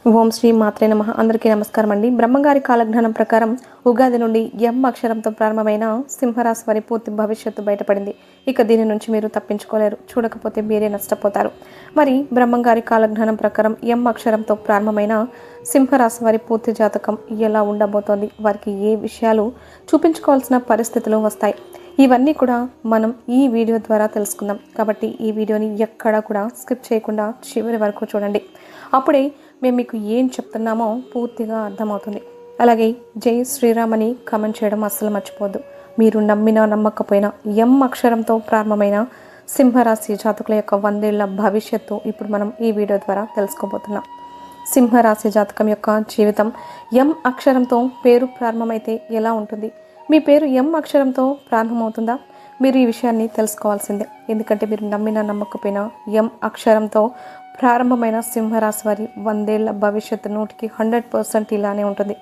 ఓం శ్రీ మాత్రే నమః. అందరికీ నమస్కారం అండి. బ్రహ్మంగారి కాలజ్ఞానం ప్రకారం ఉగాది నుండి ఎం అక్షరంతో ప్రారంభమైన సింహరాశి వారి పూర్తి భవిష్యత్తు బయటపడింది. ఇక దీని నుంచి మీరు తప్పించుకోలేరు, చూడకపోతే మీరే నష్టపోతారు. మరి బ్రహ్మంగారి కాలజ్ఞానం ప్రకారం ఎం అక్షరంతో ప్రారంభమైన సింహరాశి వారి పూర్తి జాతకం ఎలా ఉండబోతోంది, వారికి ఏ విషయాలు చూపించుకోవాల్సిన పరిస్థితులు వస్తాయి, ఇవన్నీ కూడా మనం ఈ వీడియో ద్వారా తెలుసుకుందాం. కాబట్టి ఈ వీడియోని ఎక్కడా కూడా స్కిప్ చేయకుండా చివరి వరకు చూడండి. అప్పుడే మేము మీకు ఏం చెప్తున్నామో పూర్తిగా అర్థమవుతుంది. అలాగే జై శ్రీరామ్ అని కామెంట్ చేయడం అస్సలు మర్చిపోవద్దు. మీరు నమ్మినా నమ్మకపోయినా ఎం అక్షరంతో ప్రారంభమైన సింహరాశి జాతకుల యొక్క 100 ఏళ్ల భవిష్యత్తు ఇప్పుడు మనం ఈ వీడియో ద్వారా తెలుసుకోబోతున్నాం. సింహరాశి జాతకం యొక్క జీవితం ఎం అక్షరంతో పేరు ప్రారంభమైతే ఎలా ఉంటుంది? మీ పేరు ఎం అక్షరంతో ప్రారంభమవుతుందా? మీరు ఈ విషయాన్ని తెలుసుకోవాల్సిందే. ఎందుకంటే మీరు నమ్మినా నమ్మకపోయినా ఎం అక్షరంతో ప్రారంభమైన సింహరాశి వారి 100 ఏళ్ల భవిష్యత్తు 100% ఇలానే ఉంటుంది.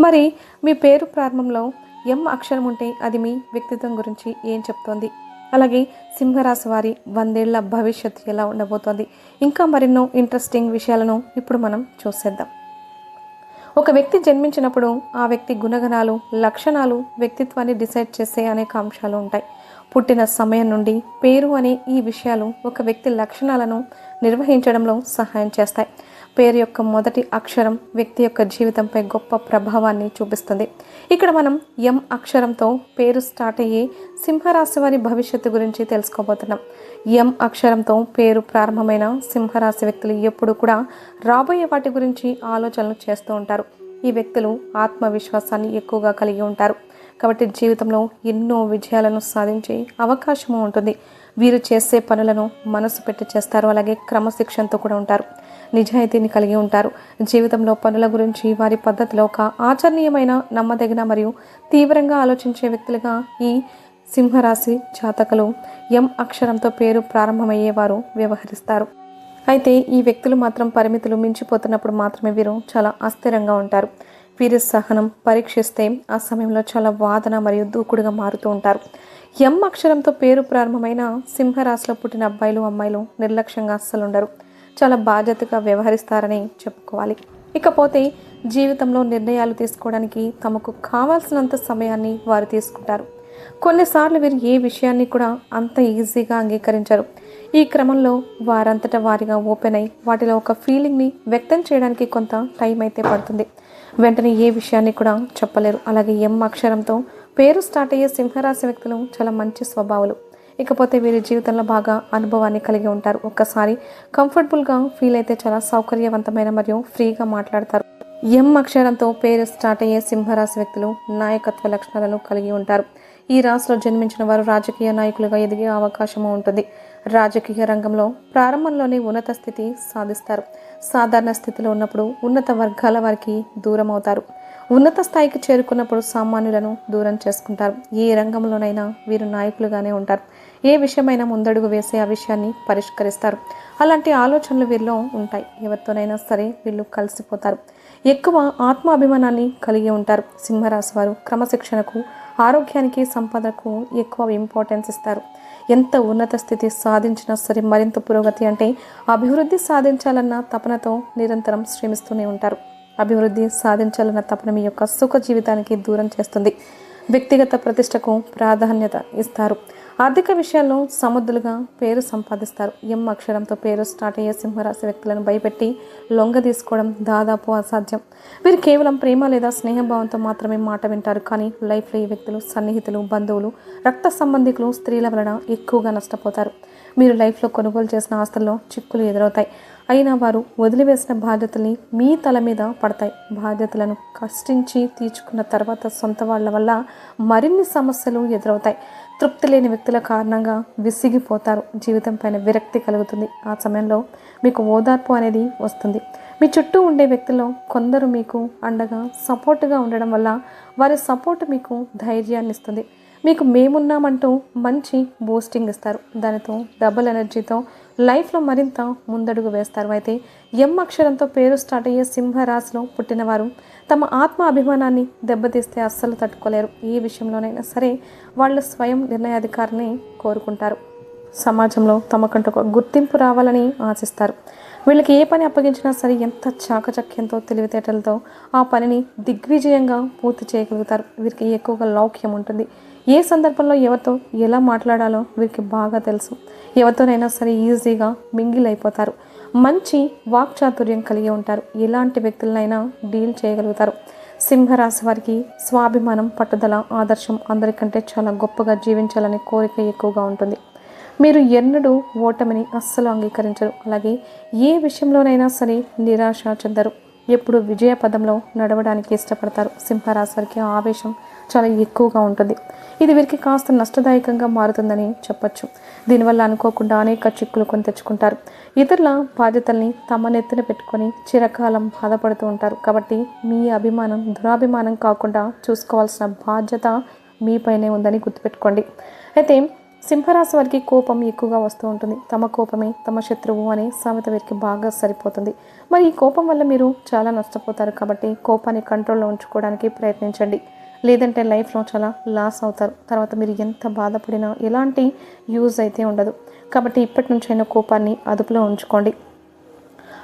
మరి మీ పేరు ప్రారంభంలో ఎం అక్షరం ఉంటే అది మీ వ్యక్తిత్వం గురించి ఏం చెప్తోంది? అలాగే సింహరాశి వారి 100 ఏళ్ల భవిష్యత్తు ఎలా ఉండబోతోంది? ఇంకా మరెన్నో ఇంట్రెస్టింగ్ విషయాలను ఇప్పుడు మనం చూసేద్దాం. ఒక వ్యక్తి జన్మించినప్పుడు ఆ వ్యక్తి గుణగణాలు, లక్షణాలు వ్యక్తిత్వాన్ని డిసైడ్ చేసే అనేక అంశాలు ఉంటాయి. పుట్టిన సమయం నుండి పేరు అనే ఈ విషయాలు ఒక వ్యక్తి లక్షణాలను నిర్వహించడంలో సహాయం చేస్తాయి. పేరు యొక్క మొదటి అక్షరం వ్యక్తి యొక్క జీవితంపై గొప్ప ప్రభావాన్ని చూపిస్తుంది. ఇక్కడ మనం ఎం అక్షరంతో పేరు స్టార్ట్ అయ్యే సింహరాశి వారి భవిష్యత్తు గురించి తెలుసుకోబోతున్నాం. ఎం అక్షరంతో పేరు ప్రారంభమైన సింహరాశి వ్యక్తులు ఎప్పుడు కూడా రాబోయే వాటి గురించి ఆలోచనలు చేస్తూ ఉంటారు. ఈ వ్యక్తులు ఆత్మవిశ్వాసాన్ని ఎక్కువగా కలిగి ఉంటారు. కాబట్టి జీవితంలో ఎన్నో విజయాలను సాధించే అవకాశము ఉంటుంది. వీరు చేసే పనులను మనసు పెట్టి చేస్తారు. అలాగే క్రమశిక్షణతో కూడా ఉంటారు. నిజాయితీని కలిగి ఉంటారు. జీవితంలో పనుల గురించి వారి పద్ధతిలో ఒక ఆచరణీయమైన, నమ్మదగిన మరియు తీవ్రంగా ఆలోచించే వ్యక్తులుగా ఈ సింహరాశి జాతకులు ఎం అక్షరంతో పేరు ప్రారంభమయ్యేవారు వ్యవహరిస్తారు. అయితే ఈ వ్యక్తులు మాత్రం పరిమితులు మించిపోతున్నప్పుడు మాత్రమే వీరు చాలా అస్థిరంగా ఉంటారు. వీరి సహనం పరీక్షిస్తే ఆ సమయంలో చాలా వాదన మరియు దూకుడుగా మారుతూ ఉంటారు. ఎం అక్షరంతో పేరు ప్రారంభమైన సింహరాశిలో పుట్టిన అబ్బాయిలు, అమ్మాయిలు నిర్లక్ష్యంగా అస్సలు ఉండరు. చాలా బాధ్యతగా వ్యవహరిస్తారని చెప్పుకోవాలి. ఇకపోతే జీవితంలో నిర్ణయాలు తీసుకోవడానికి తమకు కావాల్సినంత సమయాన్ని వారు తీసుకుంటారు. కొన్నిసార్లు వీరు ఏ విషయాన్ని కూడా అంత ఈజీగా అంగీకరించరు. ఈ క్రమంలో వారంతటా వారిగా ఓపెన్ అయి వాటిలో ఒక ఫీలింగ్ని వ్యక్తం చేయడానికి కొంత టైం అయితే పడుతుంది. వెంటనే ఏ విషయాన్ని కూడా చెప్పలేరు. అలాగే ఎం అక్షరంతో పేరు స్టార్ట్ అయ్యే సింహరాశి వ్యక్తులు చాలా మంచి స్వభావాలు. ఇకపోతే వీరి జీవితంలో బాగా అనుభవాన్ని కలిగి ఉంటారు. ఒక్కసారి కంఫర్టబుల్గా ఫీల్ అయితే చాలా సౌకర్యవంతమైన మరియు ఫ్రీగా మాట్లాడతారు. ఎం అక్షరంతో పేరు స్టార్ట్ అయ్యే సింహరాశి వ్యక్తులు నాయకత్వ లక్షణాలను కలిగి ఉంటారు. ఈ రాశిలో జన్మించిన వారు రాజకీయ నాయకులుగా ఎదిగే అవకాశము ఉంటుంది. రాజకీయ రంగంలో ప్రారంభంలోనే ఉన్నత స్థితి సాధిస్తారు. సాధారణ స్థితిలో ఉన్నప్పుడు ఉన్నత వర్గాల వారికి దూరం అవుతారు. ఉన్నత స్థాయికి చేరుకున్నప్పుడు సామాన్యులను దూరం చేసుకుంటారు. ఏ రంగంలోనైనా వీరు నాయకులుగానే ఉంటారు. ఏ విషయమైనా ముందడుగు వేసే ఆ విషయాన్ని పరిష్కరిస్తారు. అలాంటి ఆలోచనలు వీరిలో ఉంటాయి. ఎవరితోనైనా సరే వీళ్ళు కలిసిపోతారు. ఎక్కువ ఆత్మాభిమానాన్ని కలిగి ఉంటారు. సింహరాశి వారు క్రమశిక్షణకు, ఆరోగ్యానికి, సంపదకు ఎక్కువ ఇంపార్టెన్స్ ఇస్తారు. ఎంత ఉన్నత స్థితి సాధించినా సరే మరింత పురోగతి అంటే అభివృద్ధి సాధించాలన్న తపనతో నిరంతరం శ్రమిస్తూనే ఉంటారు. అభివృద్ధి సాధించాలన్న తపన మీ యొక్క సుఖ జీవితానికి దూరం చేస్తుంది. వ్యక్తిగత ప్రతిష్టకు ప్రాధాన్యత ఇస్తారు. ఆర్థిక విషయాల్లో సమర్థులుగా పేరు సంపాదిస్తారు. ఎం అక్షరంతో పేరు స్టార్ట్ అయ్యే సింహరాశి వ్యక్తులను భయపెట్టి లొంగ తీసుకోవడం దాదాపు అసాధ్యం. వీరు కేవలం ప్రేమ లేదా స్నేహభావంతో మాత్రమే మాట వింటారు. కానీ లైఫ్లో ఈ వ్యక్తులు సన్నిహితులు, బంధువులు, రక్త సంబంధికులు, స్త్రీల వలన ఎక్కువగా నష్టపోతారు. మీరు లైఫ్లో కొనుగోలు చేసిన ఆస్తుల్లో చిక్కులు ఎదురవుతాయి. అయినా వారు వదిలివేసిన బాధ్యతల్ని మీ తల మీద పడతాయి. బాధ్యతలను కష్టించి తీర్చుకున్న తర్వాత సొంత వాళ్ళ వల్ల మరిన్ని సమస్యలు ఎదురవుతాయి. తృప్తి లేని వ్యక్తుల కారణంగా విసిగిపోతారు. జీవితం పైన విరక్తి కలుగుతుంది. ఆ సమయంలో మీకు ఓదార్పు అనేది వస్తుంది. మీ చుట్టూ ఉండే వ్యక్తుల్లో కొందరు మీకు అండగా సపోర్టుగా ఉండడం వల్ల వారి సపోర్ట్ మీకు ధైర్యాన్ని ఇస్తుంది. మీకు మేమున్నామంటూ మంచి బూస్టింగ్ ఇస్తారు. దానితో డబుల్ ఎనర్జీతో లైఫ్లో మరింత ముందడుగు వేస్తారు. అయితే ఎం అక్షరంతో పేరు స్టార్ట్ అయ్యే సింహరాశిలో పుట్టిన వారు తమ ఆత్మ అభిమానాన్ని దెబ్బతీస్తే అస్సలు తట్టుకోలేరు. ఏ విషయంలోనైనా సరే వాళ్ళు స్వయం నిర్ణయాధికారాన్ని కోరుకుంటారు. సమాజంలో తమకంటూ ఒక గుర్తింపు రావాలని ఆశిస్తారు. వీళ్ళకి ఏ పని అప్పగించినా సరే ఎంత చాకచక్యంతో తెలివితేటలతో ఆ పనిని దిగ్విజయంగా పూర్తి చేయగలుగుతారు. వీరికి ఎక్కువగా లౌక్యం ఉంటుంది. ఏ సందర్భంలో ఎవరితో ఎలా మాట్లాడాలో వీరికి బాగా తెలుసు. ఎవరితోనైనా సరే ఈజీగా మింగిల్ అయిపోతారు. మంచి వాక్చాతుర్యం కలిగి ఉంటారు. ఎలాంటి వ్యక్తులనైనా డీల్ చేయగలుగుతారు. సింహరాశి వారికి స్వాభిమానం, పట్టుదల, ఆదర్శం, అందరికంటే చాలా గొప్పగా జీవించాలనే కోరిక ఎక్కువగా ఉంటుంది. మీరు ఎన్నడూ ఓటమిని అస్సలు అంగీకరించరు. అలాగే ఏ విషయంలోనైనా సరే నిరాశ చెందరు. ఎప్పుడు విజయ పదంలో నడవడానికి ఇష్టపడతారు. సింహరాశి వారికి ఆవేశం చాలా ఎక్కువగా ఉంటుంది. ఇది వీరికి కాస్త నష్టదాయకంగా మారుతుందని చెప్పచ్చు. దీనివల్ల అనుకోకుండా అనేక చిక్కులు కొని తెచ్చుకుంటారు. ఇతరుల బాధ్యతల్ని తమ నెత్తిన పెట్టుకొని చిరకాలం బాధపడుతూ ఉంటారు. కాబట్టి మీ అభిమానం దురాభిమానం కాకుండా చూసుకోవాల్సిన బాధ్యత మీపైనే ఉందని గుర్తుపెట్టుకోండి. అయితే సింహరాశి వారికి కోపం ఎక్కువగా వస్తూ ఉంటుంది. తమ కోపమే తమ శత్రువు అనే సామెత వీరికి బాగా సరిపోతుంది. మరి ఈ కోపం వల్ల మీరు చాలా నష్టపోతారు. కాబట్టి కోపాన్ని కంట్రోల్లో ఉంచుకోవడానికి ప్రయత్నించండి. లేదంటే లైఫ్లో చాలా లాస్ అవుతారు. తర్వాత మీరు ఎంత బాధపడినా ఎలాంటి యూజ్ అయితే ఉండదు. కాబట్టి ఇప్పటి నుంచైనా కోపాన్ని అదుపులో ఉంచుకోండి.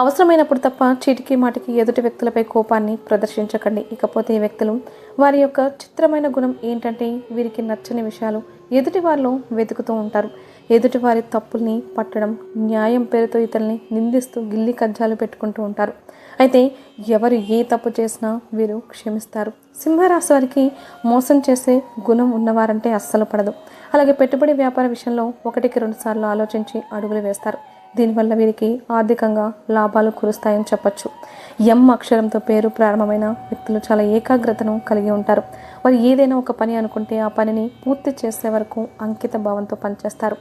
అవసరమైనప్పుడు తప్ప చీటికి మాటికి ఎదుటి వ్యక్తులపై కోపాన్ని ప్రదర్శించకండి. ఇకపోతే ఈ వ్యక్తులు వారి యొక్క చిత్రమైన గుణం ఏంటంటే వీరికి నచ్చని విషయాలు ఎదుటి వారిలో వెతుకుతూ ఉంటారు. ఎదుటి వారి తప్పుల్ని పట్టడం, న్యాయం పేరుతో ఇతరుల్ని నిందిస్తూ గిల్లి కజ్జాలు పెట్టుకుంటూ ఉంటారు. అయితే ఎవరు ఏ తప్పు చేసినా వీరు క్షమిస్తారు. సింహరాశి వారికి మోసం చేసే గుణం ఉన్నవారంటే అస్సలు పడదు. అలాగే పెట్టుబడి వ్యాపార విషయంలో 1-2 సార్లు ఆలోచించి అడుగులు వేస్తారు. దీనివల్ల వీరికి ఆర్థికంగా లాభాలు కురుస్తాయని చెప్పచ్చు. ఎం అక్షరంతో పేరు ప్రారంభమైన వ్యక్తులు చాలా ఏకాగ్రతను కలిగి ఉంటారు. వారు ఏదైనా ఒక పని అనుకుంటే ఆ పనిని పూర్తి చేసే వరకు అంకిత భావంతో పనిచేస్తారు.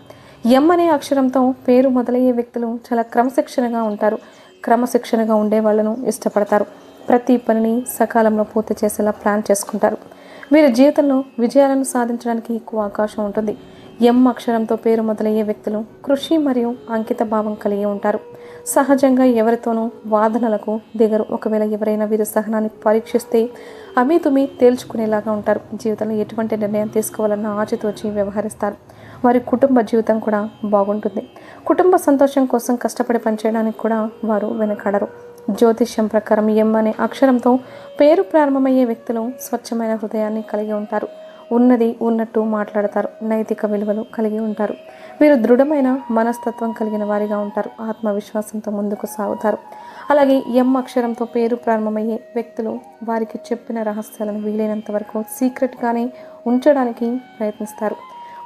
ఎం అనే అక్షరంతో పేరు మొదలయ్యే వ్యక్తులు చాలా క్రమశిక్షణగా ఉంటారు. క్రమశిక్షణగా ఉండే వాళ్ళను ఇష్టపడతారు. ప్రతి పనిని సకాలంలో పూర్తి చేసేలా ప్లాన్ చేసుకుంటారు. వీరి జీవితంలో విజయాలను సాధించడానికి ఎక్కువ అవకాశం ఉంటుంది. ఎం అక్షరంతో పేరు మొదలయ్యే వ్యక్తులు కృషి మరియు అంకిత భావం కలిగి ఉంటారు. సహజంగా ఎవరితోనూ వాదనలకు దిగరు. ఒకవేళ ఎవరైనా వీరి సహనాన్ని పరీక్షిస్తే అమీతుమీ తేల్చుకునేలాగా ఉంటారు. జీవితంలో ఎటువంటి నిర్ణయం తీసుకోవాలన్నా ఆచితూచి వ్యవహరిస్తారు. వారి కుటుంబ జీవితం కూడా బాగుంటుంది. కుటుంబ సంతోషం కోసం కష్టపడి పనిచేయడానికి కూడా వారు వెనకాడరు. జ్యోతిష్యం ప్రకారం ఎం అనే అక్షరంతో పేరు ప్రారంభమయ్యే వ్యక్తులు స్వచ్ఛమైన హృదయాన్ని కలిగి ఉంటారు. ఉన్నది ఉన్నట్టు మాట్లాడతారు. నైతిక విలువలు కలిగి ఉంటారు. వీరు దృఢమైన మనస్తత్వం కలిగిన వారిగా ఉంటారు. ఆత్మవిశ్వాసంతో ముందుకు సాగుతారు. అలాగే ఎం అక్షరంతో పేరు ప్రారంభమయ్యే వ్యక్తులు వారికి చెప్పిన రహస్యాలను వీలైనంత వరకు సీక్రెట్గానే ఉంచడానికి ప్రయత్నిస్తారు.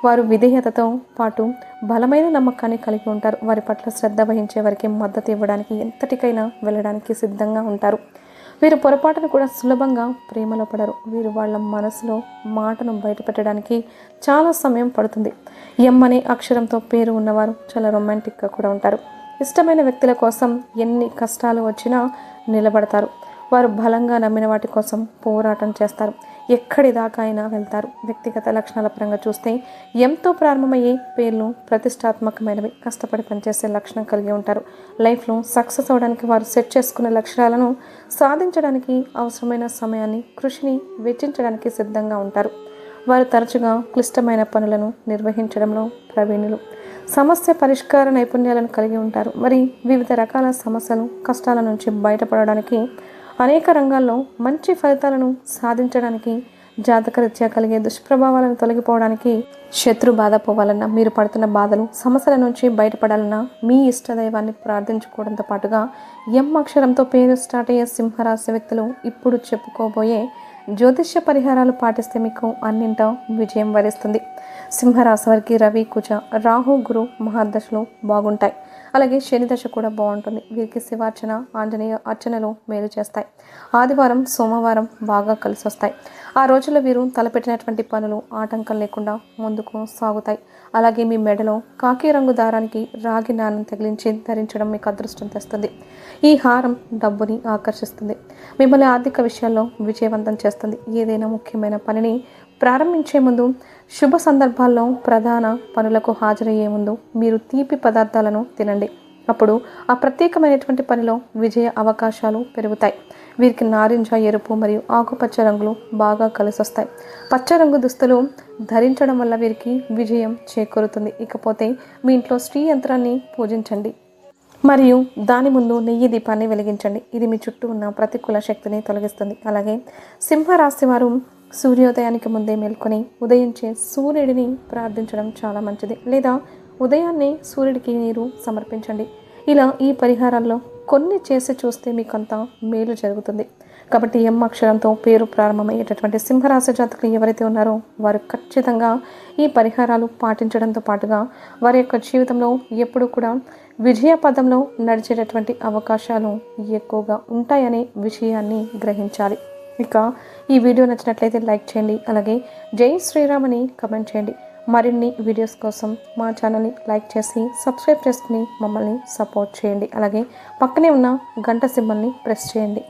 వారు విధేయతతో పాటు బలమైన నమ్మకాన్ని కలిగి ఉంటారు. వారి పట్ల శ్రద్ధ వహించే వారికి మద్దతు ఇవ్వడానికి ఎంతటికైనా వెళ్ళడానికి సిద్ధంగా ఉంటారు. వీరు పొరపాటును కూడా సులభంగా ప్రేమలో పడరు. వీరు వాళ్ళ మనసులో మాటను బయటపెట్టడానికి చాలా సమయం పడుతుంది. ఎం అనే అక్షరంతో పేరు ఉన్నవారు చాలా రొమాంటిక్గా కూడా ఉంటారు. ఇష్టమైన వ్యక్తుల కోసం ఎన్ని కష్టాలు వచ్చినా నిలబడతారు. వారు బలంగా నమ్మిన వాటి కోసం పోరాటం చేస్తారు. ఎక్కడి దాకా అయినా వెళ్తారు. వ్యక్తిగత లక్షణాల పరంగా చూస్తే ఎంతో ప్రారంభమయ్యే పేర్లు ప్రతిష్టాత్మకమైనవి. కష్టపడి పనిచేసే లక్షణం కలిగి ఉంటారు. లైఫ్లో సక్సెస్ అవడానికి వారు సెట్ చేసుకున్న లక్ష్యాలను సాధించడానికి అవసరమైన సమయాన్ని, కృషిని వెచ్చించడానికి సిద్ధంగా ఉంటారు. వారు తరచుగా క్లిష్టమైన పనులను నిర్వహించడంలో ప్రవీణులు. సమస్య పరిష్కార నైపుణ్యాలను కలిగి ఉంటారు. మరి వివిధ రకాల సమస్యలు, కష్టాల నుంచి బయటపడడానికి, అనేక రంగాల్లో మంచి ఫలితాలను సాధించడానికి, జాతకరీత్యా కలిగే దుష్ప్రభావాలను తొలగిపోవడానికి, శత్రు బాధ పోవాలన్నా, మీరు పడుతున్న బాధలు, సమస్యల నుంచి బయటపడాలన్నా మీ ఇష్టదైవాన్ని ప్రార్థించుకోవడంతో పాటుగా ఎం అక్షరంతో పేరు స్టార్ట్ అయ్యే సింహరాశి వ్యక్తులు ఇప్పుడు చెప్పుకోబోయే జ్యోతిష్య పరిహారాలు పాటిస్తే మీకు అన్నింటా విజయం వరిస్తుంది. సింహరాశి వారికి రవి, కుజ, రాహు, గురు మహాదశలు బాగుంటాయి. అలాగే శని దశ కూడా బాగుంటుంది. వీరికి శివార్చన, ఆంజనేయ అర్చనలు మేలు చేస్తాయి. ఆదివారం, సోమవారం బాగా కలిసి వస్తాయి. ఆ రోజుల్లో వీరు తలపెట్టినటువంటి పనులు ఆటంకం లేకుండా ముందుకు సాగుతాయి. అలాగే మీ మెడలో కాకి రంగు దారానికి రాగి నాణం తగిలించి ధరించడం మీకు అదృష్టం తెస్తుంది. ఈ హారం డబ్బుని ఆకర్షిస్తుంది. మిమ్మల్ని ఆర్థిక విషయాల్లో విజయవంతం చేస్తుంది. ఏదైనా ముఖ్యమైన పనిని ప్రారంభించే ముందు, శుభ సందర్భాల్లో ప్రధాన పనులకు హాజరయ్యే ముందు మీరు తీపి పదార్థాలను తినండి. అప్పుడు ఆ ప్రత్యేకమైనటువంటి పనిలో విజయ అవకాశాలు పెరుగుతాయి. వీరికి నారింజ, ఎరుపు మరియు ఆకుపచ్చ రంగులు బాగా కలిసొస్తాయి. పచ్చ రంగు దుస్తులు ధరించడం వల్ల వీరికి విజయం చేకూరుతుంది. ఇకపోతే మీ ఇంట్లో శ్రీ యంత్రాన్ని పూజించండి. మరియు దాని ముందు నెయ్యి దీపాన్ని వెలిగించండి. ఇది మీ చుట్టూ ఉన్న ప్రతికూల శక్తిని తొలగిస్తుంది. అలాగే సింహరాశి వారు సూర్యోదయానికి ముందే మేల్కొని ఉదయించే సూర్యుడిని ప్రార్థించడం చాలా మంచిది. లేదా ఉదయాన్నే సూర్యుడికి నీరు సమర్పించండి. ఇలా ఈ పరిహారాల్లో కొన్ని చేసి చూస్తే మీకు అంతా మేలు జరుగుతుంది. కాబట్టి ఎం అక్షరంతో పేరు ప్రారంభమయ్యేటటువంటి సింహరాశి జాతకులు ఎవరైతే ఉన్నారో వారు ఖచ్చితంగా ఈ పరిహారాలు పాటించడంతో పాటుగా వారి యొక్క జీవితంలో ఎప్పుడూ కూడా విజయ పదంలో నడిచేటటువంటి అవకాశాలు ఎక్కువగా ఉంటాయనే విషయాన్ని గ్రహించాలి. ఇక ఈ వీడియో నచ్చినట్లయితే లైక్ చేయండి. అలాగే జై శ్రీరామ్ అని కమెంట్ చేయండి. మరిన్ని వీడియోస్ కోసం మా ఛానల్ని లైక్ చేసి సబ్స్క్రైబ్ చేసుకుని మమ్మల్ని సపోర్ట్ చేయండి. అలాగే పక్కనే ఉన్న గంట సింబల్ని ప్రెస్ చేయండి.